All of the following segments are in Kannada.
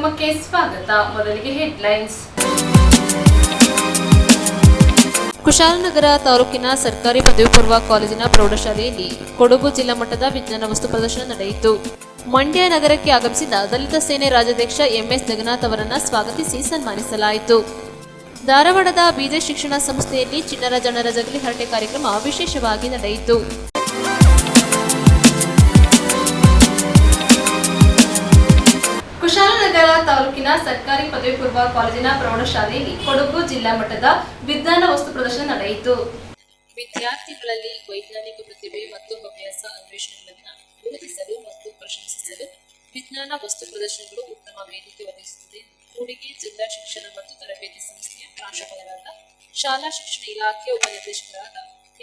ಕಾರ್ಯಕ್ರಮಕ್ಕೆ ಸ್ವಾಗತ. ಮೊದಲಿಗೆ ಹೆಡ್ಲೈನ್ಸ್. ಕುಶಾಲನಗರ ತಾಲೂಕಿನ ಸರ್ಕಾರಿ ಪದವಿ ಪೂರ್ವ ಕಾಲೇಜಿನ ಪ್ರೌಢಶಾಲೆಯಲ್ಲಿ ಕೊಡಗು ಜಿಲ್ಲಾ ಮಟ್ಟದ ವಿಜ್ಞಾನ ವಸ್ತು ಪ್ರದರ್ಶನ ನಡೆಯಿತು. ಮಂಡ್ಯ ನಗರಕ್ಕೆ ಆಗಮಿಸಿದ ದಲಿತ ಸೇನೆ ರಾಜ್ಯಾಧ್ಯಕ್ಷ ಎಂಎಸ್ ಜಗನ್ನಾಥ್ ಅವರನ್ನು ಸ್ವಾಗತಿಸಿ ಸನ್ಮಾನಿಸಲಾಯಿತು. ಧಾರವಾಡದ ಬಿಜೆ ಶಿಕ್ಷಣ ಸಂಸ್ಥೆಯಲ್ಲಿ ಚಿಣ್ಣರ ಜನರ ಜಗಲಿ ಹರಟೆ ಕಾರ್ಯಕ್ರಮ ವಿಶೇಷವಾಗಿ ನಡೆಯಿತು. ಕುಶಾಲನಗರ ತಾಲೂಕಿನ ಸರ್ಕಾರಿ ಪದವಿ ಪೂರ್ವ ಕಾಲೇಜಿನ ಪ್ರೌಢಶಾಲೆಯಲ್ಲಿ ಕೊಡಗು ಜಿಲ್ಲಾ ಮಟ್ಟದ ವಿಜ್ಞಾನ ವಸ್ತು ಪ್ರದರ್ಶನ ನಡೆಯಿತು. ವಿದ್ಯಾರ್ಥಿಗಳಲ್ಲಿ ವೈಜ್ಞಾನಿಕ ಪ್ರತಿಭೆ ಮತ್ತು ಹವ್ಯಾಸ ಅನ್ವೇಷಣೆಗಳನ್ನು ಗುರುತಿಸಲು ಮತ್ತು ಪ್ರಶಂಸಿಸಲು ವಿಜ್ಞಾನ ವಸ್ತು ಪ್ರದರ್ಶನಗಳು ಉತ್ತಮ ವೇದಿಕೆ ಒದಗಿಸುತ್ತದೆ ಎಂದು ಕೂಡಿಗೆ ಜಿಲ್ಲಾ ಶಿಕ್ಷಣ ಮತ್ತು ತರಬೇತಿ ಸಂಸ್ಥೆಯ ಪ್ರಾಂಶುಪಾಲರಾದ ಶಾಲಾ ಶಿಕ್ಷಣ ಇಲಾಖೆಯ ಉಪನಿರ್ದೇಶಕರಾದ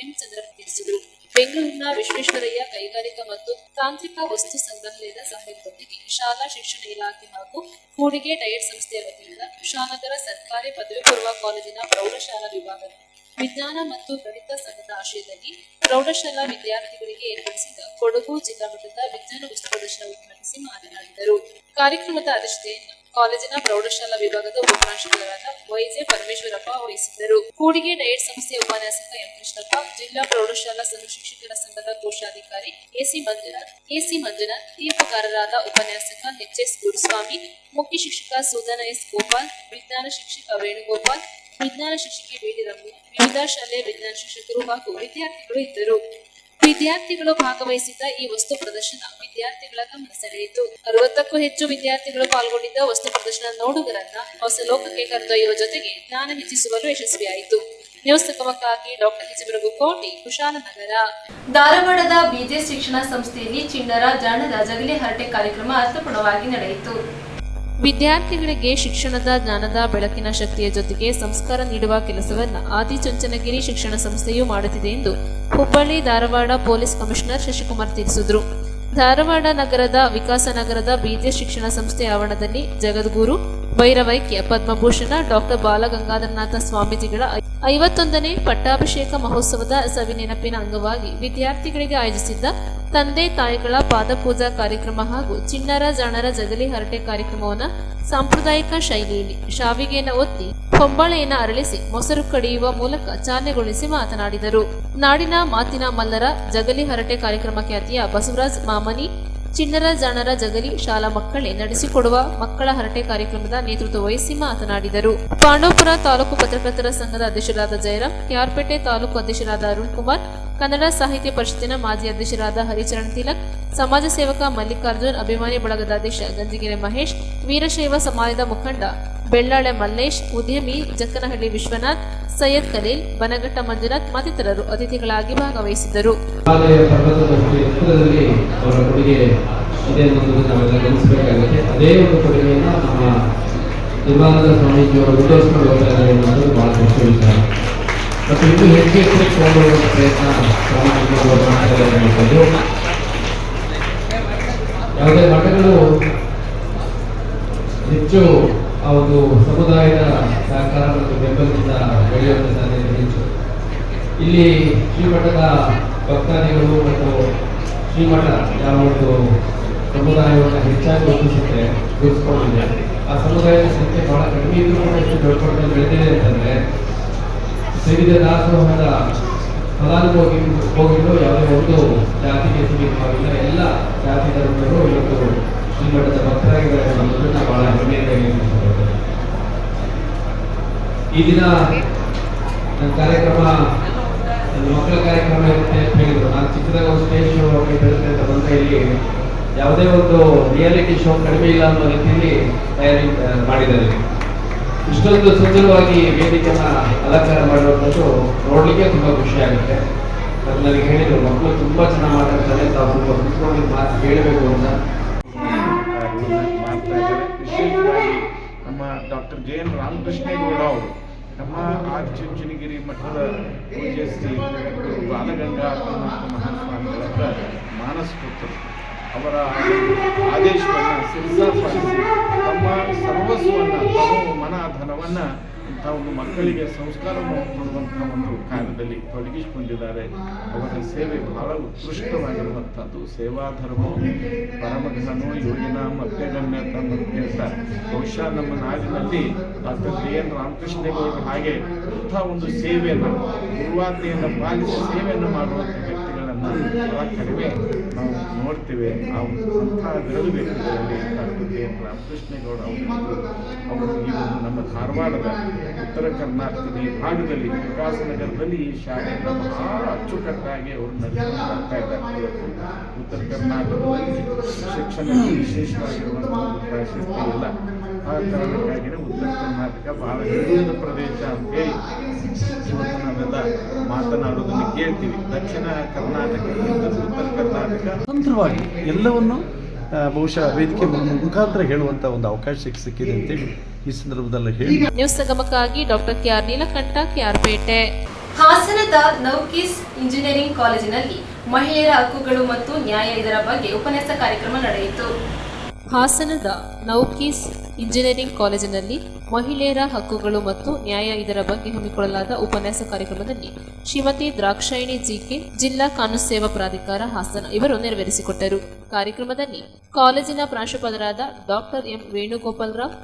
ಎಂ ಚಂದ್ರಪ್ಪ ತಿಳಿಸಿದರು. ಬೆಂಗಳೂರಿನ ವಿಶ್ವೇಶ್ವರಯ್ಯ ಕೈಗಾರಿಕಾ ಮತ್ತು ತಾಂತ್ರಿಕ ವಸ್ತು ಸಂಗ್ರಹಾಲಯದ ಸಹಯೋಗದೊಂದಿಗೆ ಶಾಲಾ ಶಿಕ್ಷಣ ಇಲಾಖೆ ಹಾಗೂ ಕೂಡಿಗೆ ಡಯಟ್ ಸಂಸ್ಥೆಯ ವತಿಯಿಂದ ಕುಶಾಲನಗರ ಸರ್ಕಾರಿ ಪದವಿ ಪೂರ್ವ ಕಾಲೇಜಿನ ಪ್ರೌಢಶಾಲಾ ವಿಭಾಗದ ವಿಜ್ಞಾನ ಮತ್ತು ಗಣಿತ ಸಂಘದ ಆಶ್ರಯದಲ್ಲಿ ಪ್ರೌಢಶಾಲಾ ವಿದ್ಯಾರ್ಥಿಗಳಿಗೆ ಏರ್ಪಡಿಸಿದ ಕೊಡಗು ಜಿಲ್ಲಾ ಮಟ್ಟದ ವಿಜ್ಞಾನ ವಸ್ತು ಪ್ರದರ್ಶನ ಉದ್ಘಾಟಿಸಿ ಮಾತನಾಡಿದರು. ಕಾರ್ಯಕ್ರಮದ ಅಧ್ಯಕ್ಷತೆಯನ್ನು ಕಾಲೇಜಿನ ಪ್ರೌಢಶಾಲಾ ವಿಭಾಗದ ಉಪಪ್ರಾಂಶುಪಾಲರಾದ ವೈಜೆ ಪರಮೇಶ್ವರಪ್ಪ ವಹಿಸಿದ್ದರು. ಕೂಡಿಗೆ ಡಯಟ್ ಸಂಸ್ಥೆಯ ಉಪನ್ಯಾಸಕ ಎಂ ಕೃಷ್ಣಪ್ಪ, ಜಿಲ್ಲಾ ಪ್ರೌಢಶಾಲಾ ಸಂಘ ಶಿಕ್ಷಕರ ಸಂಘದ ಕೋಶಾಧಿಕಾರಿ ಎಸಿ ಮಂಜುನಾಥ್, ತೀರ್ಪುಗಾರರಾದ ಉಪನ್ಯಾಸಕ ಎಚ್ಎಸ್ ಗುರುಸ್ವಾಮಿ, ಮುಖ್ಯ ಶಿಕ್ಷಕ ಸುಧನ ಎಸ್ ಗೋಪಾಲ್, ವಿಜ್ಞಾನ ಶಿಕ್ಷಕ ವೇಣುಗೋಪಾಲ್, ವಿಜ್ಞಾನ ಶಿಕ್ಷಕಿ ಬಿಡಿ ರಮ್ಯ, ವಿವಿಧ ಶಾಲೆಯ ವಿಜ್ಞಾನ ಶಿಕ್ಷಕರು ಹಾಗೂ ವಿದ್ಯಾರ್ಥಿಗಳು ಇದ್ದರು. ವಿದ್ಯಾರ್ಥಿಗಳು ಭಾಗವಹಿಸಿದ್ದ ಈ ವಸ್ತು ಪ್ರದರ್ಶನ ವಿದ್ಯಾರ್ಥಿಗಳ ಗಮನ ಸೆಳೆಯಿತು. 60ಕ್ಕೂ ಹೆಚ್ಚು ವಿದ್ಯಾರ್ಥಿಗಳು ಪಾಲ್ಗೊಂಡಿದ್ದ ವಸ್ತು ಪ್ರದರ್ಶನ ನೋಡುಗರನ್ನ ಹೊಸ ಲೋಕಕ್ಕೆ ಕರೆದೊಯ್ಯುವ ಜೊತೆಗೆ ಜ್ಞಾನ ಹೆಚ್ಚಿಸುವಲು ಯಶಸ್ವಿಯಾಯಿತು. ನ್ಯೂಸ್ ಕಮಕ್ಕಾಗಿ ಡಾಕ್ಟರ್ ಹಿಜಬರಗು ಕೋಟಿ, ಕುಶಾಲನಗರ. ಧಾರವಾಡದ ಬಿಜೆ ಶಿಕ್ಷಣ ಸಂಸ್ಥೆಯಲ್ಲಿ ಚಿಣ್ಣರ ಜಾಣರ ಜಗಲಿ ಹರಟೆ ಕಾರ್ಯಕ್ರಮ ಅರ್ಥಪೂರ್ಣವಾಗಿ ನಡೆಯಿತು. ವಿದ್ಯಾರ್ಥಿಗಳಿಗೆ ಶಿಕ್ಷಣದ ಜ್ಞಾನದ ಬೆಳಕಿನ ಶಕ್ತಿಯ ಜೊತೆಗೆ ಸಂಸ್ಕಾರ ನೀಡುವ ಕೆಲಸವನ್ನು ಆದಿಚುಂಚನಗಿರಿ ಶಿಕ್ಷಣ ಸಂಸ್ಥೆಯು ಮಾಡುತ್ತಿದೆ ಎಂದು ಹುಬ್ಬಳ್ಳಿ ಧಾರವಾಡ ಪೊಲೀಸ್ ಕಮಿಷನರ್ ಶಶಿಕುಮಾರ್ ತಿಳಿಸಿದರು. ಧಾರವಾಡ ನಗರದ ವಿಕಾಸನಗರದ ಬಿಜೆ ಶಿಕ್ಷಣ ಸಂಸ್ಥೆ ಆವರಣದಲ್ಲಿ ಜಗದ್ಗುರು ಭೈರವೈಕ್ಯ ಪದ್ಮಭೂಷಣ ಡಾಕ್ಟರ್ ಬಾಲಗಂಗಾಧರನಾಥ ಸ್ವಾಮೀಜಿಗಳ 51ನೇ ಪಟ್ಟಾಭಿಷೇಕ ಮಹೋತ್ಸವದ ಸವಿನೆನಪಿನ ಅಂಗವಾಗಿ ವಿದ್ಯಾರ್ಥಿಗಳಿಗೆ ಆಯೋಜಿಸಿದ್ದ ತಂದೆ ತಾಯಿಗಳ ಪಾದಪೂಜಾ ಕಾರ್ಯಕ್ರಮ ಹಾಗೂ ಚಿಣ್ಣರ ಜಾಣರ ಜಗಲಿ ಹರಟೆ ಕಾರ್ಯಕ್ರಮವನ್ನು ಸಾಂಪ್ರದಾಯಿಕ ಶೈಲಿಯಲ್ಲಿ ಶಾವಿಗೆಯನ್ನು ಒತ್ತಿ ಹೊಂಬಳೆಯನ್ನು ಅರಳಿಸಿ ಮೊಸರು ಕಡಿಯುವ ಮೂಲಕ ಚಾಲನೆಗೊಳಿಸಿ ಮಾತನಾಡಿದರು. ನಾಡಿನ ಮಾತಿನ ಮಲ್ಲರ ಜಗಲಿ ಹರಟೆ ಕಾರ್ಯಕ್ರಮ ಖ್ಯಾತಿಯ ಬಸವರಾಜ್ ಮಾಮನಿ ಚಿಣ್ಣರ ಜಾಣರ ಜಗಲಿ ಶಾಲಾ ಮಕ್ಕಳೇ ನಡೆಸಿಕೊಡುವ ಮಕ್ಕಳ ಹರಟೆ ಕಾರ್ಯಕ್ರಮದ ನೇತೃತ್ವ ವಹಿಸಿ ಮಾತನಾಡಿದರು. ಪಾಂಡವಪುರ ತಾಲೂಕು ಪತ್ರಕರ್ತರ ಸಂಘದ ಅಧ್ಯಕ್ಷರಾದ ಜಯರಾಮ್, ಕೆಆರ್ಪೇಟೆ ತಾಲೂಕು ಅಧ್ಯಕ್ಷರಾದ ಅರುಣ್ ಕುಮಾರ್, ಕನ್ನಡ ಸಾಹಿತ್ಯ ಪರಿಷತ್ತಿನ ಮಾಜಿ ಅಧ್ಯಕ್ಷರಾದ ಹರಿಚರಣ್ ತಿಲಕ್, ಸಮಾಜ ಸೇವಕ ಮಲ್ಲಿಕಾರ್ಜುನ್, ಅಭಿಮಾನಿ ಬಳಗದ ಅಧ್ಯಕ್ಷ ಗಂಜಿಗೆರೆ ಮಹೇಶ್, ವೀರಶೈವ ಸಮಾಜದ ಮುಖಂಡ ಬೆಳ್ಳಾಳೆ ಮಲ್ಲೇಶ್, ಉದ್ಯಮಿ ಜಕ್ಕನಹಳ್ಳಿ ವಿಶ್ವನಾಥ್, ಸೈಯದ್ ಖಲೀಲ್, ಬನಘಟ್ಟ ಮಂಜುನಾಥ್ ಮತ್ತಿತರರು ಅತಿಥಿಗಳಾಗಿ ಭಾಗವಹಿಸಿದ್ದರು. ಅದೇ ಒಂದು ಕೊಡುಗೆಯನ್ನು ನಮ್ಮ ನಿರ್ವಾಣದ ಸ್ವಾಮೀಜಿಯವರು ಮುಂದುವರಿಸಿಕೊಂಡು ಹೋಗ್ತಾ ಇದ್ದಾರೆ ಅನ್ನೋದು ಬಹಳ ಮುಖ್ಯ ವಿಚಾರ. ಮತ್ತು ಇನ್ನೂ ಹೆಚ್ಚು ಕೊಂಡುಕೊಳ್ಳುವ ಪ್ರಯತ್ನ ಪ್ರಾಮಾಣಿಕವಾಗಿ ಮಾಡ್ತಾರೆ ಅನ್ನುವಂಥದ್ದು. ಯಾವುದೇ ಮಠಗಳು ಹೆಚ್ಚು ಆ ಒಂದು ಸಮುದಾಯದ ಸಹಕಾರ ಮತ್ತು ಬೆಂಬಲದಿಂದ ಬೆಳೆಯುವಂಥ ಸಾಧ್ಯತೆ ಹೆಚ್ಚು. ಇಲ್ಲಿ ಶ್ರೀಮಠದ ಭಕ್ತಾದಿಗಳು ಮತ್ತು ಶ್ರೀಮಠ ಯಾವ ಒಂದು ಸಮುದಾಯವನ್ನು ಹೆಚ್ಚಾಗಿ ಒಪ್ಪಿಸುತ್ತೆ ಗುರುತಿಸ್ಕೊಂಡಿದೆ. ಆ ಸಮುದಾಯದ ಸಂಖ್ಯೆ ಬಹಳ ಕಡಿಮೆ ಇದ್ರೂ ಕೂಡ ಹೆಚ್ಚು ದೊಡ್ಡ ಬೆಳೆದಿದೆ ಅಂತಂದರೆ ಸಿರಿದ ದಾಸೋಹದ ಫಲಾನುಭವಿಗಳು ಯಾವುದೇ ಒಂದು ಜಾತಿಗೆ ಸೀಮಿತವಾಗಿಲ್ಲ, ಎಲ್ಲ ಜಾತಿ ಧರ್ಮಗಳು ಇವತ್ತು ಶ್ರೀಮಠದ ಭಕ್ತರಾಗಿದ್ದಾರೆ ಅನ್ನೋದನ್ನ ಬಹಳ ಹೆಮ್ಮೆಯಿಂದ ಹೇಳಿಕೊಳ್ಳಬಹುದು. ಈ ದಿನ ನನ್ನ ಕಾರ್ಯಕ್ರಮ ಮಕ್ಕಳ ಕಾರ್ಯಕ್ರಮ ಇರುತ್ತೆ ಅಂತ ಹೇಳಿದ್ರು. ನಾನು ಚಿಕ್ಕದಾಗ ಒಂದು ಸ್ಟೇಜ್ ಶೋ ಇರುತ್ತೆ ಅಂತ ಬಂದರೆ ಇಲ್ಲಿ ಯಾವುದೇ ಒಂದು ರಿಯಾಲಿಟಿ ಶೋ ಕಡಿಮೆ ಇಲ್ಲ ಅನ್ನೋ ರೀತಿಯಲ್ಲಿ ತಯಾರಿ ಮಾಡಿದ್ದಾರೆ. ಇಷ್ಟೊಂದು ಸುಂದರವಾಗಿ ವೇದಿಕೆಯನ್ನ ಅಲಂಕಾರ ಮಾಡುವಂಥದ್ದು ನೋಡ್ಲಿಕ್ಕೆ ತುಂಬಾ ಖುಷಿ ಆಗುತ್ತೆ. ಅದು ನನಗೆ ಹೇಳಿದ್ರು, ಮಕ್ಕಳು ತುಂಬಾ ಚೆನ್ನಾಗಿ ಮಾತಾಡ್ತಾರೆ, ತಾವು ಸ್ವಲ್ಪ ಕುತ್ಕೊಂಡು ಮಾತು ಕೇಳಬೇಕು ಅಂತ. ವಿಶೇಷವಾಗಿ ನಮ್ಮ ಡಾಕ್ಟರ್ ಜೆ.ಎನ್. ರಾಮಕೃಷ್ಣೇಗೌಡ ಅವರು ನಮ್ಮ ಆದಿಚುಂಚನಗಿರಿ ಮಠದ ಪೂಜ್ಯ ಶ್ರೀ ಬಾಲಗಂಗಾಧರನಾಥ ಮಹಾಸ್ವಾಮಿಗಳ ಮಾನಸ್ಪುತ್ರರು. ಅವರ ಆದೇಶವನ್ನು ಶಿರಸಾಪಾಲಿಸಿ ತಮ್ಮ ಸರ್ವಸ್ವವನ್ನು ಮನ ಧನವನ್ನು ಇಂಥ ಒಂದು ಮಕ್ಕಳಿಗೆ ಸಂಸ್ಕಾರವನ್ನು ಕೊಡುವಂಥ ಒಂದು ಕಾರ್ಯದಲ್ಲಿ ತೊಡಗಿಸಿಕೊಂಡಿದ್ದಾರೆ. ಅವರ ಸೇವೆ ಬಹಳ ಉತ್ಕೃಷ್ಟವಾಗಿರುವಂಥದ್ದು. ಸೇವಾಧರ್ಮೋ ಪರಮಘನೋ ಯೋಜನಾ ಮಧ್ಯಗಮ್ಯತ ಅಂತ ಬಹುಶಃ ನಮ್ಮ ನಾಡಿನಲ್ಲಿ ಡಾಕ್ಟರ್ JN ರಾಮಕೃಷ್ಣೇಗೌಡರು ಹಾಗೆ ಇಂಥ ಒಂದು ಸೇವೆಯನ್ನು ಗುರುವಾಜ್ಞೆಯನ್ನು ಪಾಲಿಸಿ ಸೇವೆಯನ್ನು ಮಾಡುವಂಥ ವ್ಯಕ್ತಿಗಳನ್ನು ಬಹಳ ಕಡಿಮೆ ನಾವು ನೋಡ್ತೇವೆ. ಅಂಥ ವಿರಳ ವ್ಯಕ್ತಿಗಳಲ್ಲಿ ಡಾಕ್ಟರ್ JN ರಾಮಕೃಷ್ಣೇಗೌಡ ಅವರು ಈ ಒಂದು ನಮ್ಮ ಧಾರವಾಡದ ಉತ್ತರ ಕರ್ನಾಟಕದ ಈ ಭಾಗದಲ್ಲಿ ವಿಕಾಸನಗರದಲ್ಲಿ ಈ ಶಾಲೆಯನ್ನು ಬಹಳ ಅಚ್ಚುಕಟ್ಟಾಗಿ ಅವರು ನಡೆಸಿಕೊಂಡು ಬರ್ತಾ ಇದ್ದಾರೆ. ಉತ್ತರ ಕರ್ನಾಟಕದಲ್ಲಿ ಶಿಕ್ಷಣಕ್ಕೆ ವಿಶೇಷವಾಗಿರುವಂಥ ಪ್ರಾಶಸ್ತ್ಯ ಇಲ್ಲ. ಆ ಕಾರಣಕ್ಕಾಗಿಯೇ ಉತ್ತರ ಕರ್ನಾಟಕ ಬಹಳ ಹಿಂದುಳಿದ ಪ್ರದೇಶ ಅಂತೇಳಿ ಇವತ್ತು ನಾವೆಲ್ಲ ಮಾತನಾಡೋದನ್ನು ಕೇಳ್ತೀವಿ. ದಕ್ಷಿಣ ಕರ್ನಾಟಕ ಉತ್ತರ ಕರ್ನಾಟಕ ಸ್ವತಂತ್ರವಾಗಿ ಎಲ್ಲವನ್ನು ಬಹುಶಃ ವೇದಿಕೆ ಮುಖಾಂತರ ಹೇಳುವಂಥ ಒಂದು ಅವಕಾಶ ಸಿಕ್ಕಿದೆ ಅಂತೇಳಿ ಈ ಸಂದರ್ಭದಲ್ಲಿ ಹೇಳಿ. ನ್ಯೂಸ್ ಸಂಗಮಕ್ಕಾಗಿ ಡಾಕ್ಟರ್ KR ನೀಲಕಂಠ, KR-ಪೇಟೆ. ಹಾಸನದ ನೌಕೀಸ್ ಇಂಜಿನಿಯರಿಂಗ್ ಕಾಲೇಜಿನಲ್ಲಿ ಮಹಿಳೆಯರ ಹಕ್ಕುಗಳು ಮತ್ತು ನ್ಯಾಯ ಇದರ ಬಗ್ಗೆ ಉಪನ್ಯಾಸ ಕಾರ್ಯಕ್ರಮ ನಡೆಯಿತು. ಹಾಸನದ ನೌಕೀಸ್ ಇಂಜಿನಿಯರಿಂಗ್ ಕಾಲೇಜಿನಲ್ಲಿ ಮಹಿಳೆಯರ ಹಕ್ಕುಗಳು ಮತ್ತು ನ್ಯಾಯ ಇದರ ಬಗ್ಗೆ ಹಮ್ಮಿಕೊಳ್ಳಲಾದ ಉಪನ್ಯಾಸ ಕಾರ್ಯಕ್ರಮದಲ್ಲಿ ಶ್ರೀಮತಿ ದ್ರಾಕ್ಷಾಯಿಣಿ JK, ಜಿಲ್ಲಾ ಕಾನೂನು ಸೇವಾ ಪ್ರಾಧಿಕಾರ ಹಾಸನ ಇವರು ನೆರವೇರಿಸಿಕೊಟ್ಟರು. ಕಾರ್ಯಕ್ರಮದಲ್ಲಿ ಕಾಲೇಜಿನ ಪ್ರಾಂಶುಪಾಲರಾದ ಡಾಕ್ಟರ್ M ವೇಣುಗೋಪಾಲರಾವ್,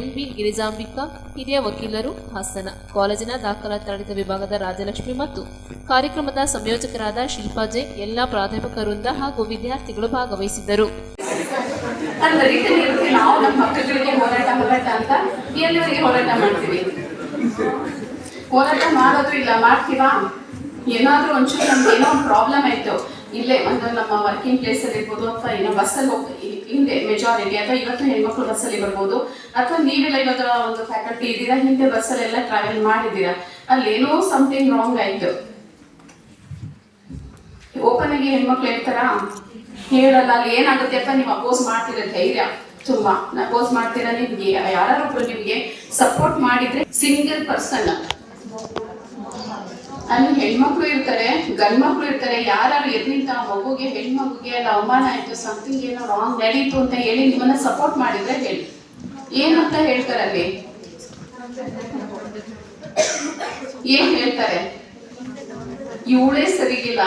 MB ಗಿರಿಜಾಂಬಿಕಾ, ಹಿರಿಯ ವಕೀಲರು ಹಾಸನ, ಕಾಲೇಜಿನ ದಾಖಲಾತಿ ವಿಭಾಗದ ರಾಜಲಕ್ಷ್ಮಿ ಮತ್ತು ಕಾರ್ಯಕ್ರಮದ ಸಂಯೋಜಕರಾದ ಶಿಲ್ಪಾ J, ಎಲ್ಲ ಪ್ರಾಧ್ಯಾಪಕ ವೃಂದ ಹಾಗೂ ವಿದ್ಯಾರ್ಥಿಗಳು ಭಾಗವಹಿಸಿದ್ದರು. ನಾವು ನಮ್ಮ ಮಕ್ಕಳಿಗೆ ಹೋರಾಟ ಅಂತ ಎಲ್ಲಿವರೆಗೆ ಹೋರಾಟ ಮಾಡ್ತೀವಿ? ಹೋರಾಟ ಮಾಡೋದು ಇಲ್ಲ, ಮಾಡ್ತೀವಾ? ಏನಾದ್ರೂ ಒಂಚೂರು ನಮ್ಗೆ ಏನೋ ಒಂದು ಪ್ರಾಬ್ಲಮ್ ಆಯ್ತು, ಇಲ್ಲೇ ಒಂದು ನಮ್ಮ ವರ್ಕಿಂಗ್ ಪ್ಲೇಸ್ ಅಲ್ಲಿ ಇರ್ಬೋದು, ಅಥವಾ ಏನೋ ಬಸ್ಸಲ್ಲಿ ಹೋಗ್ತೀವಿ ಹಿಂದೆ ಮೆಜಾರಿಟಿ, ಅಥವಾ ಇವತ್ತು ಹೆಣ್ಮಕ್ಳು ಬಸ್ಸಲ್ಲಿ ಬರ್ಬೋದು, ಅಥವಾ ನೀವೆಲ್ಲ ಇವಾಗ ಒಂದು ಫ್ಯಾಕಲ್ಟಿ ಇದ್ದೀರಾ, ಹಿಂದೆ ಬಸ್ಸಲ್ಲೆಲ್ಲ ಟ್ರಾವೆಲ್ ಮಾಡಿದ್ದೀರಾ, ಅಲ್ಲೇನೋ ಸಮಥಿಂಗ್ ರಾಂಗ್ ಆಯ್ತು. ಓಪನ್ ಆಗಿ ಹೆಣ್ಮಕ್ಳು ಹೇಳ್ತಾರಾ? ಹೇಳಲ್ಲ. ಅಲ್ಲಿ ಏನಾಗುತ್ತೆ ಅಂತ ನೀವು ಅಪೋಸ್ ಮಾಡ್ತೀರ, ಧೈರ್ಯ ತುಂಬಾ ಅಪೋಸ್ ಮಾಡ್ತೀರಾ. ನಿಮ್ಗೆ ಯಾರೊಬ್ರು ನಿಮ್ಗೆ ಸಪೋರ್ಟ್ ಮಾಡಿದ್ರೆ ಸಿಂಗಲ್ ಪರ್ಸನ್ ಅಲ್ಲಿ ಹೆಣ್ಮಕ್ಳು ಇರ್ತಾರೆ, ಗಂಡ್ ಮಕ್ಳು ಇರ್ತಾರೆ, ಯಾರು ಎದ್ನಿಂತ ಮಗುಗೆ ಹೆಣ್ಮಗುಗೆ ಅಲ್ಲ ಅವಮಾನ ಆಯ್ತು, ಸಮಥಿಂಗ್ ಏನೋ ರಾಂಗ್ ನಡೀತು ಅಂತ ಹೇಳಿ ನಿಮ್ಮನ್ನ ಸಪೋರ್ಟ್ ಮಾಡಿದ್ರೆ ಹೇಳಿ ಏನಂತ ಹೇಳ್ತಾರೆ. ಅಲ್ಲಿ ಏನ್ ಹೇಳ್ತಾರೆ? ಇವಳೇ ಸರಿಗಿಲ್ಲ,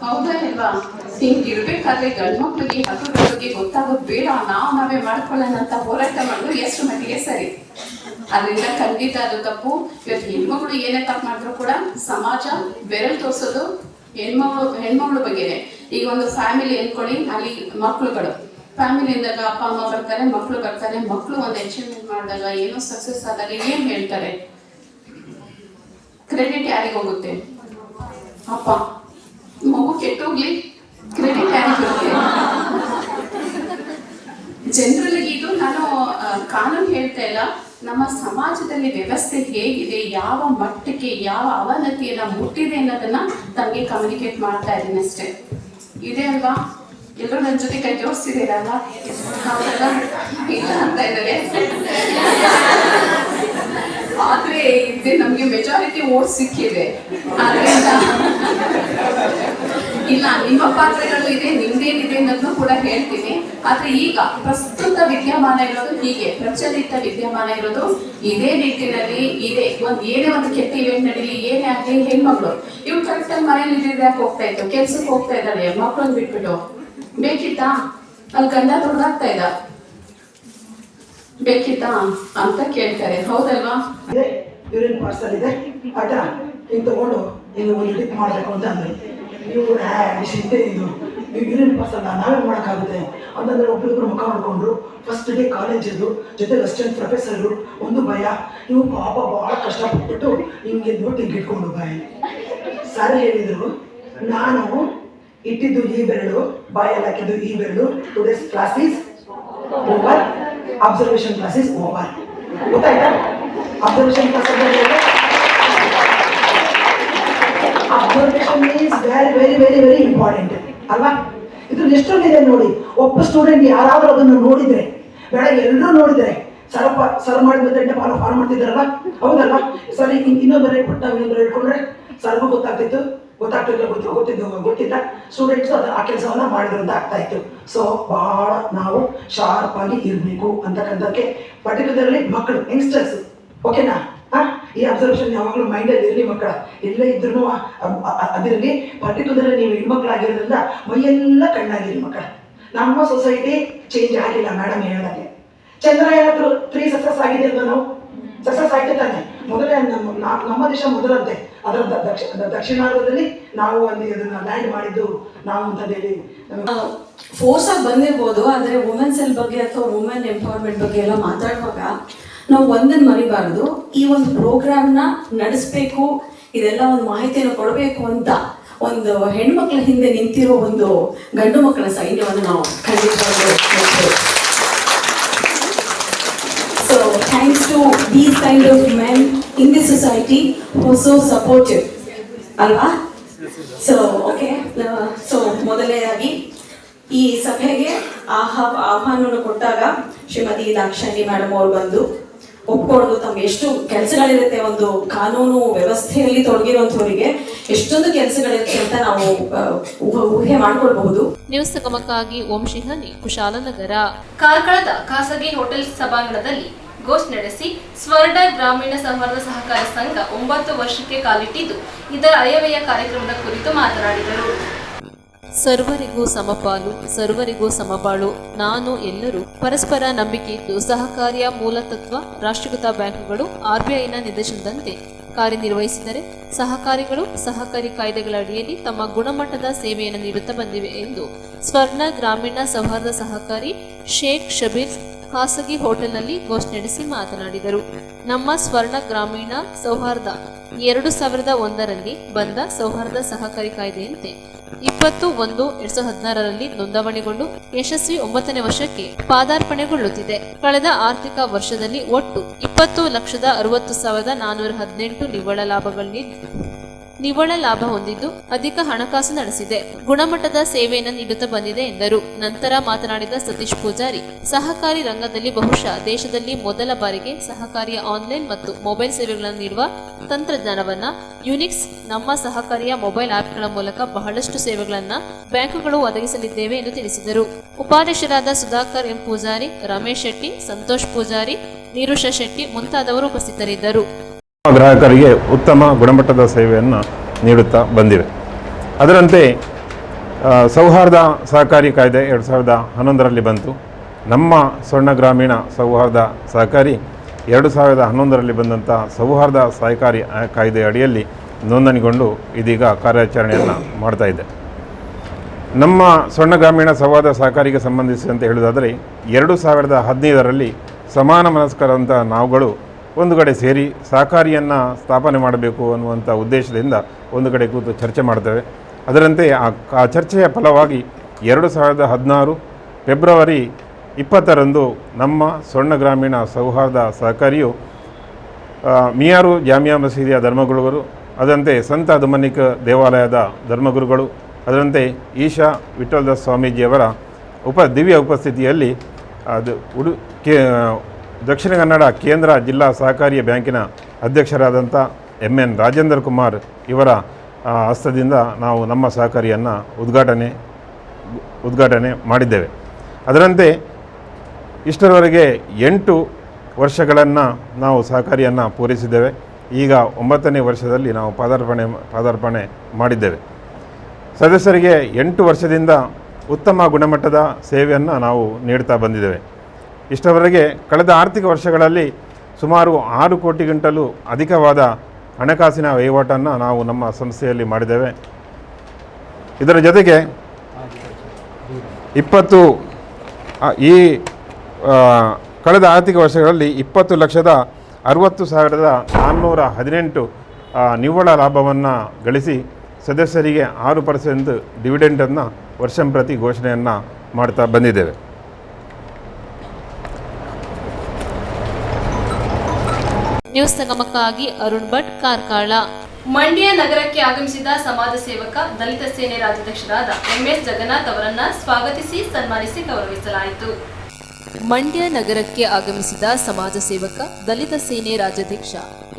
ಹೌದಾ ಇಲ್ವಾ? ಹಿಂಗಿರ್ಬೇಕಾದ್ರೆ ಗಂಡ್ ಮಕ್ಳಿಗೆ ಹಕ್ಕುಗಳ ಬಗ್ಗೆ ಗೊತ್ತಾಗೋದು ಬೇಡ, ನಾವೇ ಮಾಡ್ಕೊಳ್ಳೋಣ ಅಂತ ಹೋರಾಟ ಮಾಡೋದು ಎಷ್ಟು ಮಟ್ಟಿಗೆ ಸರಿ? ಅದರಿಂದ ಖಂಡಿತ ಅದು ತಪ್ಪು. ಇವತ್ತು ಹೆಣ್ಮಗಳು ಏನೇ ತಪ್ಪು ಮಾಡಿದ್ರು ಕೂಡ ಸಮಾಜ ಬೆರಳು ತೋರಿಸೋದು ಹೆಣ್ಮಗಳು ಬಗ್ಗೆನೆ. ಈಗ ಒಂದು ಫ್ಯಾಮಿಲಿ ಅನ್ಕೊಳ್ಳಿ, ಅಲ್ಲಿ ಮಕ್ಳುಗಳು ಫ್ಯಾಮಿಲಿಯಿಂದಾಗ ಅಪ್ಪ ಅಮ್ಮ ಬರ್ತಾರೆ, ಮಕ್ಳು ಬರ್ತಾರೆ, ಮಕ್ಳು ಒಂದು ಅಚೀವ್ಮೆಂಟ್ ಮಾಡಿದಾಗ ಏನೋ ಸಕ್ಸಸ್ ಆದಾಗ ಏನ್ ಹೇಳ್ತಾರೆ? ಕ್ರೆಡಿಟ್ ಯಾರಿಗೆ ಹೋಗುತ್ತೆ? ಅಪ್ಪ. ಮಗು ಕೆಟ್ಟೋಗ್ಲಿ, ಕ್ರೆಡಿಟ್ ಯಾರಿಗೆ ಬರುತ್ತೆ? ಜನರಲ್ ಇದು ನಾನು ಕಾನೂನು ಹೇಳ್ತಾ ಇಲ್ಲ, ನಮ್ಮ ಸಮಾಜದಲ್ಲಿ ವ್ಯವಸ್ಥೆ ಹೇಗಿದೆ, ಯಾವ ಮಟ್ಟಕ್ಕೆ ಯಾವ ಅವನತಿಯನ್ನ ಮುಟ್ಟಿದೆ ಅನ್ನೋದನ್ನ ತಮಗೆ ಕಮ್ಯುನಿಕೇಟ್ ಮಾಡ್ತಾ ಇದ್ದೀನಿ ಅಷ್ಟೇ. ಇದೆ ಅಲ್ವಾ? ಎಲ್ಲರೂ ನನ್ನ ಜೊತೆ ಕೈ ಜೋಡಿಸ್ತಿದ್ದೀರಲ್ಲ? ಹೌದಲ್ಲ? ಇಲ್ಲ ಅಂತ ಇದ್ದಾರೆ. ಆದ್ರೆ ಇದೆ ನಮ್ಗೆ ಮೆಜಾರಿಟಿ ಓಟ್ ಸಿಕ್ಕಿದೆ. ಆದ್ರಿಂದ ಇಲ್ಲ, ನಿಮ್ಮ ಪಾತ್ರಗಳು ಇದೆ, ನಿಮ್ದೇನಿದೆ ಅನ್ನೋದನ್ನು ಕೂಡ ಹೇಳ್ತೀನಿ. ಆದ್ರೆ ಈಗ ಪ್ರಸ್ತುತ ವಿದ್ಯಮಾನ ಇರೋದು ಹೀಗೆ, ಪ್ರಚಲಿತ ವಿದ್ಯಮಾನ ಇರೋದು ಇದೇ ನಿಟ್ಟಿನಲ್ಲಿ ಇದೆ. ಏನೇ ಒಂದು ಕೆಟ್ಟ ಇವೆಂಟ್ ನಡೀಲಿ, ಏನೇ ಆಗ್ಲಿ, ಹೆಣ್ಮಕ್ಳು ಇವ್ರು ಕರೆಕ್ಟ್ ಆಗಿ ಮನೇಲಿ ಇದ್ದಿದ್ದಾಕೆ ಹೋಗ್ತಾ ಇತ್ತು, ಕೆಲ್ಸಕ್ಕೆ ಹೋಗ್ತಾ ಇದ್ದಾಳೆ, ಮಕ್ಳನ್ನ ಬಿಟ್ಬಿಟ್ಟು ಬೇಕಿತ್ತಾ? ಅಲ್ಲಿ ಗಂಡ ದುಡ್ದಾಗ್ತಾ ಇದ್ದ, ಬೇಕಿತ್ತಾ ಅಂತ ಕೇಳ್ತಾರೆ, ಹೌದಲ್ವಾ? ಯೂರಿನ್ ಪಾರ್ಸಲ್ ಇದೆ, ಆಟ ಹಿಂಗೆ ತಗೊಂಡು ಹಿಂಗೆ ಒಂದು ಡಿಪ್ ಮಾಡಬೇಕು ಅಂತ ಅಂದ್ರೆ ನೀವು ಇದು ಯೂರಿನ್ ಪಾರ್ಸಲ್ ನಾವೇ ಮಾಡೋಕ್ಕಾಗುತ್ತೆ ಅಂತಂದ್ರೆ ಒಬ್ಬರಿಬ್ಬರು ಮುಖ ಮಾಡ್ಕೊಂಡ್ರು. ಫಸ್ಟ್ ಡೇ ಕಾಲೇಜದು ಜೊತೆ ಅಸಿಸ್ಟೆಂಟ್ ಪ್ರೊಫೆಸರು ಒಂದು ಭಯ, ನೀವು ಪಾಪ ಭಾಳ ಕಷ್ಟಪಟ್ಬಿಟ್ಟು ಹಿಂಗೆ ನೋಟ್ ಹಿಂಗೆ ಇಟ್ಕೊಂಡು ಬಾಯಿ ಸರ್ ಹೇಳಿದರು. ನಾನು ಇಟ್ಟಿದ್ದು ಈ ಬೆರಳು, ಬಾಯಲ್ಲಿ ಹಾಕಿದ್ದು ಈ ಬೆರಳು. Today's class is over, observation class is over. ಗೊತ್ತಾಯ್ತಾ? Observation class observation is very very very very important ಅಲ್ವಾ? ಇದ್ರ ಎಷ್ಟೊಂದಿದೆ ನೋಡಿ. ಒಬ್ಬ ಸ್ಟೂಡೆಂಟ್ ಯಾರಾದ್ರೂ ಅದನ್ನು ನೋಡಿದ್ರೆ, ಬೆಳಗ್ಗೆ ಎಲ್ಲರೂ ನೋಡಿದ್ರೆ ಸರ್ ಮಾಡಿದ್ರೆ ಫಾಲೋ ಮಾಡ್ತಿದ್ದಾರಲ್ಲ, ಹೌದಲ್ವಾ? ಸರ್ ಇನ್ನೊಂದು ರೇಟ್ ಕೊಟ್ಟ ಇನ್ನೊಂದು ರೇಟ್ ಕೊಟ್ರೆ ಸರ್ಗೂ ಗೊತ್ತಿಲ್ಲ, ಸ್ಟೂಡೆಂಟ್ಸ್ ಆ ಕೆಲಸವನ್ನ ಮಾಡಿದ್ರು ಅಂತ ಆಗ್ತಾ ಇತ್ತು. ಸೊ ಬಹಳ ನಾವು ಶಾರ್ಪ್ ಆಗಿ ಇರಬೇಕು ಅಂತಕ್ಕಂಥಕ್ಕೆ ಪರ್ಟಿಕ್ಯುಲರ್ಲಿ ಮಕ್ಕಳು, ಯಂಗ್ಸ್ಟರ್ಸ್, ಓಕೆನಾ? ಈ ಅಬ್ಸರ್ವೇಷನ್ ಯಾವಾಗಲೂ ಮೈಂಡಲ್ಲಿ ಇರಲಿ ಮಕ್ಕಳ. ಎಲ್ಲೇ ಇದ್ರೂ ಅದಿರಲಿ. ಪರ್ಟಿಕ್ಯುಲರ್ ನೀವು ಹೆಣ್ಮಕ್ಳಾಗಿರೋದ್ರಿಂದ ಮೈಯೆಲ್ಲ ಕಣ್ಣಾಗಿರಿ ಮಕ್ಕಳ. ನಮ್ಮ ಸೊಸೈಟಿ ಚೇಂಜ್ ಆಗಿಲ್ಲ ಮೇಡಮ್ ಹೇಳಿದಾಗೆ. ಚಂದ್ರಯಾನ 3 ಸಕ್ಸಸ್ ಆಗಿದೆ ಅಲ್ವಾ? ನಾವು ಸಕ್ಸಸ್ ಆಗಿದೆ ತಾನೆ. ಮೊದಲೇ ನಮ್ಮ ದೇಶ ಮೊದಲಂತೆ. ಅದರ ದಕ್ಷಿಣಾರ್ಧದಲ್ಲಿ ನಾವು ಅಲ್ಲಿ ಅದನ್ನ ಲ್ಯಾಂಡ್ ಮಾಡಿದ್ದು ನಾವು ಅಂತ ಹೇಳಿ ಫೋರ್ಸ್ ಆಗಿ ಬಂದಿರ್ಬೋದು. ಆದರೆ ವುಮೆನ್ ಸೆಲ್ ಬಗ್ಗೆ ಅಥವಾ ವುಮೆನ್ ಎಂಪವರ್ಮೆಂಟ್ ಬಗ್ಗೆ ಎಲ್ಲ ಮಾತಾಡುವಾಗ ನಾವು ಒಂದನ್ನು ಮರಿಬಾರ್ದು. ಈ ಒಂದು ಪ್ರೋಗ್ರಾಮ್ನ ನಡೆಸಬೇಕು, ಇದೆಲ್ಲ ಒಂದು ಮಾಹಿತಿಯನ್ನು ಕೊಡಬೇಕು ಅಂತ ಒಂದು ಹೆಣ್ಮಕ್ಳ ಹಿಂದೆ ನಿಂತಿರೋ ಒಂದು ಗಂಡು ಮಕ್ಕಳ ಸೈನ್ಯವನ್ನು ನಾವು ಖಂಡಿತವಾಗ್ಲೂ. So thanks to these kind of men in the society who so supportive ಅಲ್ವಾ? So okay. ಸೊ ಮೊದಲನೇದಾಗಿ ಈ ಸಭೆಗೆ ಆಹ್ವಾನವನ್ನು ಕೊಟ್ಟಾಗ ಶ್ರೀಮತಿ ದಾಕ್ಷಾಯಿಣಿ ಮೇಡಮ್ ಅವರು ಬಂದು ಒಪ್ಕೊಂಡು ತಮ್ಮ ಎಷ್ಟು ಕೆಲಸಗಳಿರುತ್ತೆ, ಒಂದು ಕಾನೂನು ವ್ಯವಸ್ಥೆಯಲ್ಲಿ ತೊಡಗಿರುವಂತವರಿಗೆ ಎಷ್ಟೊಂದು ಕೆಲಸಗಳಿರುತ್ತೆ ಅಂತ ನಾವು ಊಹೆ ಮಾಡ್ಕೊಳ್ಬಹುದು. ನ್ಯೂಸ್ ಸಂಗಮಕ್ಕಾಗಿ ಓಂ ಶಿಹಾನಿ, ಕುಶಾಲನಗರ. ಕಾರ್ಕಳದ ಖಾಸಗಿ ಹೋಟೆಲ್ ಸಭಾಂಗಣದಲ್ಲಿ ಗೋಷ್ಠಿ ನಡೆಸಿ ಸ್ವರ್ಣ ಗ್ರಾಮೀಣ ಸೌಹಾರ್ದ ಸಹಕಾರ ಸಂಘ 9 ವರ್ಷಕ್ಕೆ ಕಾಲಿಟ್ಟಿದ್ದು, ಇದರ ಅಯವ್ಯಯ ಕಾರ್ಯಕ್ರಮದ ಕುರಿತು ಮಾತನಾಡಿದರು. ಸರ್ವರಿಗೂ ಸಮಪಾಲು, ಸರ್ವರಿಗೂ ಸಮಬಾಳು, ನಾನು ಎಲ್ಲರೂ ಪರಸ್ಪರ ನಂಬಿಕೆ ಇಟ್ಟು ಸಹಕಾರಿಯ ಮೂಲತತ್ವ ರಾಷ್ಟ್ರೀಕೃತ ಬ್ಯಾಂಕುಗಳು ಆರ್ಬಿಐನ ನಿರ್ದೇಶನದಂತೆ ಕಾರ್ಯನಿರ್ವಹಿಸಿದರೆ ಸಹಕಾರಿಗಳು ಸಹಕಾರಿ ಕಾಯ್ದೆಗಳ ಅಡಿಯಲ್ಲಿ ತಮ್ಮ ಗುಣಮಟ್ಟದ ಸೇವೆಯನ್ನು ನೀಡುತ್ತಾ ಬಂದಿವೆ ಎಂದು ಸ್ವರ್ಣ ಗ್ರಾಮೀಣ ಸೌಹಾರ್ದ ಸಹಕಾರಿ ಶೇಖ್ ಶಬೀರ್ ಖಾಸಗಿ ಹೋಟೆಲ್ನಲ್ಲಿ ಗೋಷ್ಠಿ ನಡೆಸಿ ಮಾತನಾಡಿದರು. ನಮ್ಮ ಸ್ವರ್ಣ ಗ್ರಾಮೀಣ ಸೌಹಾರ್ದ 2001ರಲ್ಲಿ ಬಂದ ಸೌಹಾರ್ದ ಸಹಕಾರಿ ಕಾಯ್ದೆಯಂತೆ 20/1/2016ರಲ್ಲಿ ನೋಂದಣಿಗೊಂಡು ಯಶಸ್ವಿ 9ನೇ ವರ್ಷಕ್ಕೆ ಪಾದಾರ್ಪಣೆಗೊಳ್ಳುತ್ತಿದೆ. ಕಳೆದ ಆರ್ಥಿಕ ವರ್ಷದಲ್ಲಿ ಒಟ್ಟು 20,60,418 ನಿವ್ವಳ ಲಾಭ ಹೊಂದಿದ್ದು ಅಧಿಕ ಹಣಕಾಸು ನಡೆಸಿದೆ, ಗುಣಮಟ್ಟದ ಸೇವೆಯನ್ನು ನೀಡುತ್ತಾ ಬಂದಿದೆ ಎಂದರು. ನಂತರ ಮಾತನಾಡಿದ ಸತೀಶ್ ಪೂಜಾರಿ, ಸಹಕಾರಿ ರಂಗದಲ್ಲಿ ಬಹುಶಃ ದೇಶದಲ್ಲಿ ಮೊದಲ ಬಾರಿಗೆ ಸಹಕಾರಿಯ ಆನ್ಲೈನ್ ಮತ್ತು ಮೊಬೈಲ್ ಸೇವೆಗಳನ್ನು ನೀಡುವ ತಂತ್ರಜ್ಞಾನವನ್ನ ಯುನಿಕ್ಸ್ ನಮ್ಮ ಸಹಕಾರಿಯ ಮೊಬೈಲ್ ಆಪ್ಗಳ ಮೂಲಕ ಬಹಳಷ್ಟು ಸೇವೆಗಳನ್ನು ಬ್ಯಾಂಕುಗಳು ಒದಗಿಸಲಿದ್ದೇವೆ ಎಂದು ತಿಳಿಸಿದರು. ಉಪಾಧ್ಯಕ್ಷರಾದ ಸುಧಾಕರ್ ಎಂ ಪೂಜಾರಿ, ರಮೇಶ್ ಶೆಟ್ಟಿ, ಸಂತೋಷ್ ಪೂಜಾರಿ, ನೀರುಷ ಶೆಟ್ಟಿ ಮುಂತಾದವರು ಉಪಸ್ಥಿತರಿದ್ದರು. ಗ್ರಾಹಕರಿಗೆ ಉತ್ತಮ ಗುಣಮಟ್ಟದ ಸೇವೆಯನ್ನು ನೀಡುತ್ತಾ ಬಂದಿವೆ. ಅದರಂತೆ ಸೌಹಾರ್ದ ಸಹಕಾರಿ ಕಾಯ್ದೆ 2011ರಲ್ಲಿ ಬಂತು. ನಮ್ಮ ಸ್ವರ್ಣ ಗ್ರಾಮೀಣ ಸೌಹಾರ್ದ ಸಹಕಾರಿ 2011ರಲ್ಲಿ ಬಂದಂಥ ಸೌಹಾರ್ದ ಸಹಕಾರಿ ಕಾಯ್ದೆ ಅಡಿಯಲ್ಲಿ ನೋಂದಣಿಗೊಂಡು ಇದೀಗ ಕಾರ್ಯಾಚರಣೆಯನ್ನು ಮಾಡ್ತಾ ಇದೆ. ನಮ್ಮ ಸ್ವರ್ಣ ಗ್ರಾಮೀಣ ಸೌಹಾರ್ದ ಸಹಕಾರಿಗೆ ಸಂಬಂಧಿಸಿದಂತೆ ಹೇಳುವುದಾದರೆ 2015ರಲ್ಲಿ ಸಮಾನ ಮನಸ್ಕರಂಥ ನಾವುಗಳು ಒಂದು ಕಡೆ ಸೇರಿ ಸಹಕಾರಿಯನ್ನು ಸ್ಥಾಪನೆ ಮಾಡಬೇಕು ಅನ್ನುವಂಥ ಉದ್ದೇಶದಿಂದ ಒಂದು ಕಡೆ ಕೂತು ಚರ್ಚೆ ಮಾಡ್ತೇವೆ. ಅದರಂತೆ ಆ ಚರ್ಚೆಯ ಫಲವಾಗಿ 2016 ಫೆಬ್ರವರಿ 20ರಂದು ನಮ್ಮ ಸ್ವರ್ಣ ಗ್ರಾಮೀಣ ಸೌಹಾರ್ದ ಸಹಕಾರಿಯು ಮಿಯಾರು ಜಾಮಿಯಾ ಮಸೀದಿಯ ಧರ್ಮಗುರುಗಳು, ಅದರಂತೆ ಸಂತ ದುಮನಿಕ ದೇವಾಲಯದ ಧರ್ಮಗುರುಗಳು, ಅದರಂತೆ ಈಶಾ ವಿಠ್ಠಲದಾಸ್ ಸ್ವಾಮೀಜಿಯವರ ದಿವ್ಯ ಉಪಸ್ಥಿತಿಯಲ್ಲಿ ದಕ್ಷಿಣ ಕನ್ನಡ ಕೇಂದ್ರ ಜಿಲ್ಲಾ ಸಹಕಾರಿ ಬ್ಯಾಂಕಿನ ಅಧ್ಯಕ್ಷರಾದಂಥ MN ರಾಜೇಂದ್ರ ಕುಮಾರ್ ಇವರ ಹಸ್ತದಿಂದ ನಾವು ನಮ್ಮ ಸಹಕಾರಿಯನ್ನು ಉದ್ಘಾಟನೆ ಮಾಡಿದ್ದೇವೆ. ಅದರಂತೆ ಇಷ್ಟರವರೆಗೆ 8 ವರ್ಷಗಳನ್ನು ನಾವು ಸಹಕಾರಿಯನ್ನು ಪೂರೈಸಿದ್ದೇವೆ. ಈಗ 9ನೇ ವರ್ಷದಲ್ಲಿ ನಾವು ಪಾದಾರ್ಪಣೆ ಮಾಡಿದ್ದೇವೆ. ಸದಸ್ಯರಿಗೆ 8 ವರ್ಷದಿಂದ ಉತ್ತಮ ಗುಣಮಟ್ಟದ ಸೇವೆಯನ್ನು ನಾವು ನೀಡ್ತಾ ಬಂದಿದ್ದೇವೆ. ಇಷ್ಟವರೆಗೆ ಕಳೆದ ಆರ್ಥಿಕ ವರ್ಷಗಳಲ್ಲಿ ಸುಮಾರು 6 ಕೋಟಿಗಿಂತಲೂ ಅಧಿಕವಾದ ಹಣಕಾಸಿನ ವಹಿವಾಟನ್ನು ನಾವು ನಮ್ಮ ಸಂಸ್ಥೆಯಲ್ಲಿ ಮಾಡಿದ್ದೇವೆ. ಇದರ ಜೊತೆಗೆ ಕಳೆದ ಆರ್ಥಿಕ ವರ್ಷಗಳಲ್ಲಿ 20,60,60,418 ನಿವ್ವಳ ಲಾಭವನ್ನು ಗಳಿಸಿ ಸದಸ್ಯರಿಗೆ 6% ಡಿವಿಡೆಂಡನ್ನು ವರ್ಷಂಪ್ರತಿ ಘೋಷಣೆಯನ್ನು ಮಾಡ್ತಾ ಬಂದಿದ್ದೇವೆ. ನ್ಯೂಸ್ ಸಂಗಮಕ್ಕಾಗಿ ಅರುಣ್ ಭಟ್, ಕಾರ್ಕಳ. ಮಂಡ್ಯ ನಗರಕ್ಕೆ ಆಗಮಿಸಿದ ಸಮಾಜ ಸೇವಕ ದಲಿತ ಸೇನೆ ರಾಜ್ಯಾಧ್ಯಕ್ಷರಾದ MS ಜಗನ್ನಾಥ್ ಅವರನ್ನ ಸ್ವಾಗತಿಸಿ ಸನ್ಮಾನಿಸಿ ಗೌರವಿಸಲಾಯಿತು. ಮಂಡ್ಯ ನಗರಕ್ಕೆ ಆಗಮಿಸಿದ ಸಮಾಜ ಸೇವಕ ದಲಿತ ಸೇನೆ ರಾಜ್ಯಾಧ್ಯಕ್ಷ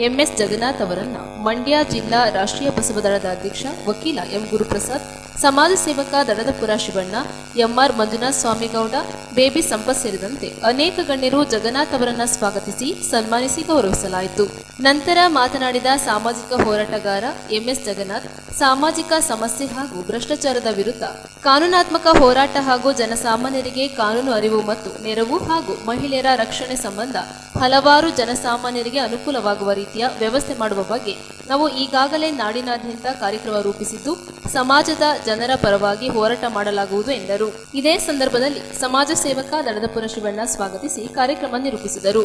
ಎಂಎಸ್ ಜಗನ್ನಾಥ್ ಅವರನ್ನ ಮಂಡ್ಯ ಜಿಲ್ಲಾ ರಾಷ್ಟ್ರೀಯ ಬಸವ ದಳದ ಅಧ್ಯಕ್ಷ ವಕೀಲ ಎಂ ಗುರುಪ್ರಸಾದ್, ಸಮಾಜ ಸೇವಕ ದಡದಪುರ ಶಿವಣ್ಣ, ಎಂಆರ್ ಮಂಜುನಾಥ ಸ್ವಾಮಿಗೌಡ, ಬೇಬಿ ಸಂಪತ್ ಸೇರಿದಂತೆ ಅನೇಕ ಗಣ್ಯರು ಜಗನ್ನಾಥ್ ಅವರನ್ನ ಸ್ವಾಗತಿಸಿ ಸನ್ಮಾನಿಸಿ ಗೌರವಿಸಲಾಯಿತು. ನಂತರ ಮಾತನಾಡಿದ ಸಾಮಾಜಿಕ ಹೋರಾಟಗಾರ ಎಂಎಸ್ ಜಗನ್ನಾಥ್, ಸಾಮಾಜಿಕ ಸಮಸ್ಯೆ ಹಾಗೂ ಭ್ರಷ್ಟಾಚಾರದ ವಿರುದ್ಧ ಕಾನೂನಾತ್ಮಕ ಹೋರಾಟ ಹಾಗೂ ಜನಸಾಮಾನ್ಯರಿಗೆ ಕಾನೂನು ಅರಿವು ಮತ್ತು ನೆರವು ಹಾಗೂ ಮಹಿಳೆಯರ ರಕ್ಷಣೆ ಸಂಬಂಧ ಹಲವಾರು ಜನಸಾಮಾನ್ಯರಿಗೆ ಅನುಕೂಲವಾಗುವ ರೀತಿಯ ವ್ಯವಸ್ಥೆ ಮಾಡುವ ಬಗ್ಗೆ ನಾವು ಈಗಾಗಲೇ ನಾಡಿನಾದ್ಯಂತ ಕಾರ್ಯಕ್ರಮ ರೂಪಿಸಿದ್ದು ಸಮಾಜದ ಜನರ ಪರವಾಗಿ ಹೋರಾಟ ಮಾಡಲಾಗುವುದು ಎಂದರು. ಇದೇ ಸಂದರ್ಭದಲ್ಲಿ ಸಮಾಜ ಸೇವಕ ದಡದಪುರ ಶಿವಣ್ಣ ಸ್ವಾಗತಿಸಿ ಕಾರ್ಯಕ್ರಮ ನಿರೂಪಿಸಿದರು.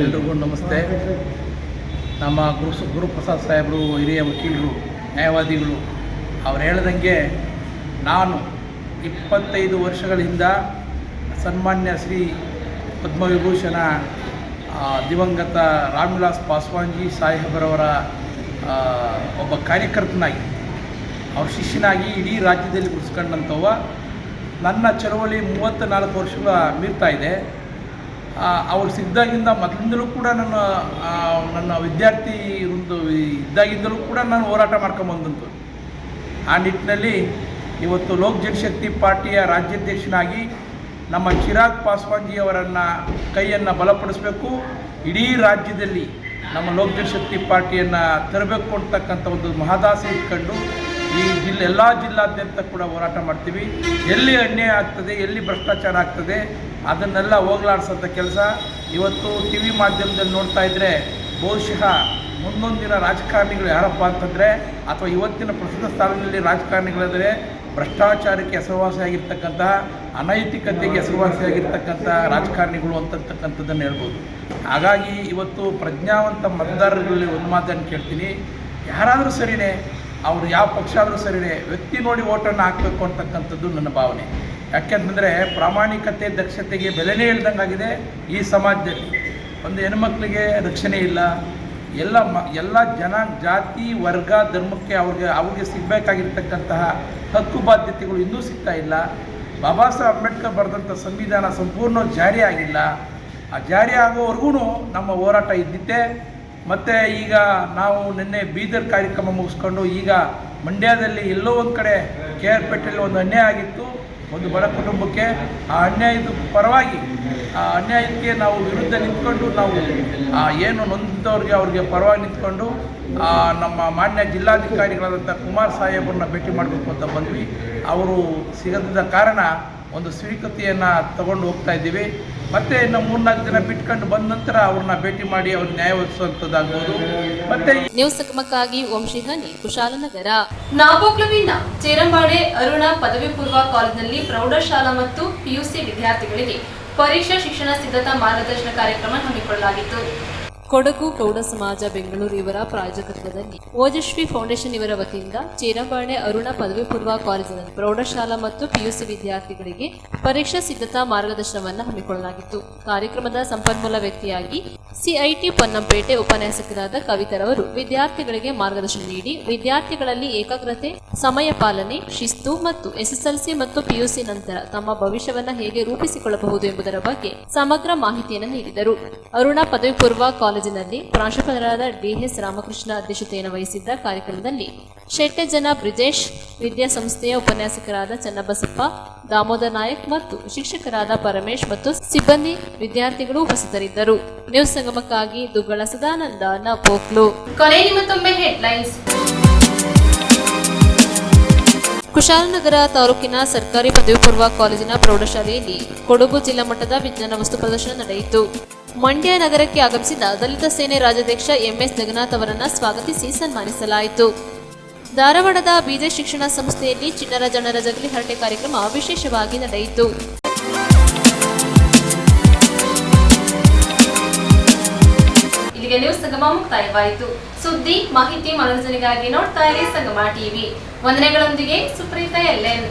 ಎಲ್ರಿಗೂ ನಮಸ್ತೆ. ನಮ್ಮ ಗುರುಪ್ರಸಾದ್ ಸಾಹೇಬರು ಹಿರಿಯ ವಕೀಲರು, ನ್ಯಾಯವಾದಿಗಳು ಅವ್ರು ಹೇಳ್ದಂಗೆ ನಾನು 25 ವರ್ಷಗಳಿಂದ ಸನ್ಮಾನ್ಯ ಶ್ರೀ ಪದ್ಮವಿಭೂಷಣ ದಿವಂಗತ ರಾಮ್ವಿಲಾಸ್ ಪಾಸ್ವಾನ್ಜಿ ಸಾಹೇಬರವರ ಒಬ್ಬ ಕಾರ್ಯಕರ್ತನಾಗಿ, ಅವ್ರ ಶಿಷ್ಯನಾಗಿ ಇಡೀ ರಾಜ್ಯದಲ್ಲಿ ಗುರುಸ್ಕೊಂಡಂಥವ. ನನ್ನ ಚಳವಳಿ 34 ವರ್ಷಗಳ ಮೀರ್ತಾ ಇದೆ. ಅವ್ರು ಸಿದ್ದಾಗಿಂದ ಮೊದಲಿಂದಲೂ ಕೂಡ ನನ್ನ ವಿದ್ಯಾರ್ಥಿ ಇದ್ದಾಗಿಂದಲೂ ಕೂಡ ನಾನು ಹೋರಾಟ ಮಾಡ್ಕೊಂಬಂದಂತು. ಆ ನಿಟ್ಟಿನಲ್ಲಿ ಇವತ್ತು ಲೋಕ್ ಜನಶಕ್ತಿ ಪಾರ್ಟಿಯ ರಾಜ್ಯಾಧ್ಯಕ್ಷನಾಗಿ ನಮ್ಮ ಚಿರಾಗ್ ಪಾಸ್ವಾನ್ಜಿಯವರನ್ನು ಕೈಯನ್ನು ಬಲಪಡಿಸಬೇಕು, ಇಡೀ ರಾಜ್ಯದಲ್ಲಿ ನಮ್ಮ ಲೋಕ್ ಜನಶಕ್ತಿ ಪಾರ್ಟಿಯನ್ನು ತರಬೇಕು ಅಂತಕ್ಕಂಥ ಒಂದು ಮಹದಾಸೆ ಇಟ್ಕೊಂಡು ಈ ಎಲ್ಲ ಜಿಲ್ಲಾದ್ಯಂತ ಕೂಡ ಹೋರಾಟ ಮಾಡ್ತೀವಿ. ಎಲ್ಲಿ ಅನ್ಯಾಯ ಆಗ್ತದೆ, ಎಲ್ಲಿ ಭ್ರಷ್ಟಾಚಾರ ಆಗ್ತದೆ ಅದನ್ನೆಲ್ಲ ಹೋಗಲಾಡಿಸೋಂಥ ಕೆಲಸ ಇವತ್ತು ಟಿ ವಿ ಮಾಧ್ಯಮದಲ್ಲಿ ನೋಡ್ತಾ ಇದ್ದರೆ ಬಹುಶಃ ಮುಂದೊಂದಿನ ರಾಜಕಾರಣಿಗಳು ಯಾರಪ್ಪ ಅಂತಂದರೆ, ಅಥವಾ ಇವತ್ತಿನ ಪ್ರಸಿದ್ಧ ಸ್ಥಾನದಲ್ಲಿ ರಾಜಕಾರಣಿಗಳಂದರೆ ಭ್ರಷ್ಟಾಚಾರಕ್ಕೆ ಹೆಸರುವಾಸಿಯಾಗಿರ್ತಕ್ಕಂಥ, ಅನೈತಿಕತೆಗೆ ಹೆಸರುವಾಸಿಯಾಗಿರ್ತಕ್ಕಂಥ ರಾಜಕಾರಣಿಗಳು ಅಂತಕ್ಕಂಥದ್ದನ್ನು ಹೇಳ್ಬೋದು. ಹಾಗಾಗಿ ಇವತ್ತು ಪ್ರಜ್ಞಾವಂತ ಮತದಾರರಲ್ಲಿ ಒಂದು ಮಾತನ್ನು ಕೇಳ್ತೀನಿ, ಯಾರಾದರೂ ಸರಿಯೇ, ಅವರು ಯಾವ ಪಕ್ಷ ಆದರೂ ಸರಿಯೇ, ವ್ಯಕ್ತಿ ನೋಡಿ ಓಟನ್ನು ಹಾಕಬೇಕು ಅಂತಕ್ಕಂಥದ್ದು ನನ್ನ ಭಾವನೆ. ಯಾಕೆಂತಂದರೆ ಪ್ರಾಮಾಣಿಕತೆ, ದಕ್ಷತೆಗೆ ಬೆಲೆನೇ ಇಲ್ದಂಗಾಗಿದೆ ಈ ಸಮಾಜದಲ್ಲಿ. ಒಂದು ಹೆಣ್ಮಕ್ಳಿಗೆ ರಕ್ಷಣೆ ಇಲ್ಲ. ಎಲ್ಲ ಜನ, ಜಾತಿ, ವರ್ಗ, ಧರ್ಮಕ್ಕೆ ಅವ್ರಿಗೆ ಸಿಗಬೇಕಾಗಿರ್ತಕ್ಕಂತಹ ಹಕ್ಕು ಬಾಧ್ಯತೆಗಳು ಇನ್ನೂ ಸಿಗ್ತಾ ಇಲ್ಲ. ಬಾಬಾ ಸಾಹೇಬ್ ಅಂಬೇಡ್ಕರ್ ಬರೆದಂಥ ಸಂವಿಧಾನ ಸಂಪೂರ್ಣ ಜಾರಿ ಆಗಿಲ್ಲ. ಆ ಜಾರಿ ಆಗೋವರೆಗೂ ನಮ್ಮ ಹೋರಾಟ ಇದ್ದಿತ್ತೆ. ಮತ್ತು ಈಗ ನಾವು ನಿನ್ನೆ ಬೀದರ್ ಕಾರ್ಯಕ್ರಮ ಮುಗಿಸ್ಕೊಂಡು ಈಗ ಮಂಡ್ಯದಲ್ಲಿ ಎಲ್ಲೋ ಒಂದು ಕಡೆ KR ಪೇಟೆಯಲ್ಲಿ ಒಂದು ಅನ್ಯಾಯ ಆಗಿತ್ತು ಒಂದು ಬಡ ಕುಟುಂಬಕ್ಕೆ. ಆ ಅನ್ಯಾಯದ ಪರವಾಗಿ, ಆ ಅನ್ಯಾಯಕ್ಕೆ ನಾವು ವಿರುದ್ಧ ನಿಂತ್ಕೊಂಡು, ನಾವು ಏನು ನೊಂದವ್ರಿಗೆ ಅವ್ರಿಗೆ ಪರವಾಗಿ ನಿಂತ್ಕೊಂಡು ನಮ್ಮ ಮಾನ್ಯ ಜಿಲ್ಲಾಧಿಕಾರಿಗಳಾದಂಥ ಕುಮಾರ್ ಸಾಹೇಬರನ್ನ ಭೇಟಿ ಮಾಡಬೇಕು ಅಂತ ಬಂದ್ವಿ. ಅವರು ಸಿಗದ ಕಾರಣ ಒಂದು ಸ್ವೀಕೃತಿಯನ್ನು ತಗೊಂಡು ಹೋಗ್ತಾ ಇದ್ದೀವಿ. ಮತ್ತೆ ಇನ್ನು 3-4 ದಿನ ಬಿಟ್ಕೊಂಡು ಬಂದ ನಂತರ ಅವ್ರನ್ನ ಭೇಟಿ ಮಾಡಿ ಅವ್ರಿಗೆ ನ್ಯಾಯ ಒದಗಿಸುವಂಥದ್ದಾಗ್ಬೋದು. ಮತ್ತೆ ನ್ಯೂಸ್ ಸಂಗಮಕ್ಕಾಗಿ ವಂಶಿಹನಿ, ಕುಶಾಲನಗರ. ನಾಪೋಕ್ಲುವಿನ ಚೇರಂಬಾಡೆ ಅರುಣ ಪದವಿ ಪೂರ್ವ ಕಾಲೇಜಿನಲ್ಲಿ ಪ್ರೌಢಶಾಲಾ ಮತ್ತು PUC ವಿದ್ಯಾರ್ಥಿಗಳಿಗೆ ಪರೀಕ್ಷಾ ಶಿಕ್ಷಣ ಸಿದ್ಧತಾ ಮಾರ್ಗದರ್ಶನ ಕಾರ್ಯಕ್ರಮ ಹಮ್ಮಿಕೊಳ್ಳಲಾಗಿತ್ತು. ಕೊಡಗು ಗೌಡ ಸಮಾಜ ಬೆಂಗಳೂರು ಇವರ ಪ್ರಾಯೋಜಕತ್ವದಲ್ಲಿ ಓಜಸ್ವಿ ಫೌಂಡೇಶನ್ ಇವರ ವತಿಯಿಂದ ಚೇರಂಬಾಡೆ ಅರುಣ ಪದವಿ ಪೂರ್ವ ಕಾಲೇಜಿನಲ್ಲಿ ಪ್ರೌಢಶಾಲಾ ಮತ್ತು PUC ವಿದ್ಯಾರ್ಥಿಗಳಿಗೆ ಪರೀಕ್ಷಾ ಸಿದ್ಧತಾ ಮಾರ್ಗದರ್ಶನವನ್ನು ಹಮ್ಮಿಕೊಳ್ಳಲಾಗಿತ್ತು. ಕಾರ್ಯಕ್ರಮದ ಸಂಪನ್ಮೂಲ ವ್ಯಕ್ತಿಯಾಗಿ CIT ಪೊನ್ನಂಪೇಟೆ ಉಪನ್ಯಾಸಕರಾದ ಕವಿತರವರು ವಿದ್ಯಾರ್ಥಿಗಳಿಗೆ ಮಾರ್ಗದರ್ಶನ ನೀಡಿ ವಿದ್ಯಾರ್ಥಿಗಳಲ್ಲಿ ಏಕಾಗ್ರತೆ, ಸಮಯ ಪಾಲನೆ, ಶಿಸ್ತು ಮತ್ತು SSLC ಮತ್ತು PUC ನಂತರ ತಮ್ಮ ಭವಿಷ್ಯವನ್ನು ಹೇಗೆ ರೂಪಿಸಿಕೊಳ್ಳಬಹುದು ಎಂಬುದರ ಬಗ್ಗೆ ಸಮಗ್ರ ಮಾಹಿತಿಯನ್ನು ನೀಡಿದರು. ಅರುಣ ಪದವಿ ಪೂರ್ವ ಕಾಲೇಜಿನಲ್ಲಿ ಪ್ರಾಂಶುಪಾಲರಾದ DS ರಾಮಕೃಷ್ಣ ಅಧ್ಯಕ್ಷತೆಯನ್ನು ವಹಿಸಿದ್ದ ಕಾರ್ಯಕ್ರಮದಲ್ಲಿ ಶೆಟ್ಟೆಜನ ಬ್ರಿಜೇಶ್, ವಿದ್ಯಾಸಂಸ್ಥೆಯ ಉಪನ್ಯಾಸಕರಾದ ಚನ್ನಬಸಪ್ಪ, ದಾಮೋದರ್ ನಾಯಕ್ ಮತ್ತು ಶಿಕ್ಷಕರಾದ ಪರಮೇಶ್ ಮತ್ತು ಸಿಬ್ಬಂದಿ ವಿದ್ಯಾರ್ಥಿಗಳು ಉಪಸ್ಥಿತರಿದ್ದರು. ನ್ಯೂಸ್ ಸಂಗಮಕ್ಕಾಗಿ ದುಗ್ಗಳ ಸದಾನಂದ, ನಾಪೋಕ್ಲು. ಕೊನೆಯಲ್ಲಿ ಮತ್ತೊಮ್ಮೆ ಹೆಡ್ಲೈನ್ಸ್. ಕುಶಾಲನಗರ ತಾಲೂಕಿನ ಸರ್ಕಾರಿ ಪದವಿ ಪೂರ್ವ ಕಾಲೇಜಿನ ಪ್ರೌಢಶಾಲೆಯಲ್ಲಿ ಕೊಡಗು ಜಿಲ್ಲಾ ಮಟ್ಟದ ವಿಜ್ಞಾನ ವಸ್ತು ಪ್ರದರ್ಶನ ನಡೆಯಿತು. ಮಂಡ್ಯ ನಗರಕ್ಕೆ ಆಗಮಿಸಿದ ದಲಿತ ಸೇನೆ ರಾಜ್ಯಾಧ್ಯಕ್ಷ MS ಜಗನ್ನಾಥ್ ಅವರನ್ನು ಸ್ವಾಗತಿಸಿ ಸನ್ಮಾನಿಸಲಾಯಿತು. ಧಾರವಾಡದ BJ ಶಿಕ್ಷಣ ಸಂಸ್ಥೆಯಲ್ಲಿ ಚಿಣ್ಣರ ಜನರ ಜಗಲಿ ಹರಟೆ ಕಾರ್ಯಕ್ರಮ ವಿಶೇಷವಾಗಿ ನಡೆಯಿತು. ಇಲ್ಲಿಗೆ ನ್ಯೂಸ್ ಸಂಗಮ ಮುಕ್ತಾಯವಾಯಿತು. ಸುದ್ದಿ, ಮಾಹಿತಿ, ಮನೋರಂಜನೆಗಾಗಿ ನೋಡ್ತಾ ಇರಿ ಸಂಗಮ TV. ವಂದನೆಗಳೊಂದಿಗೆ ಸುಪ್ರೀತಾ LN.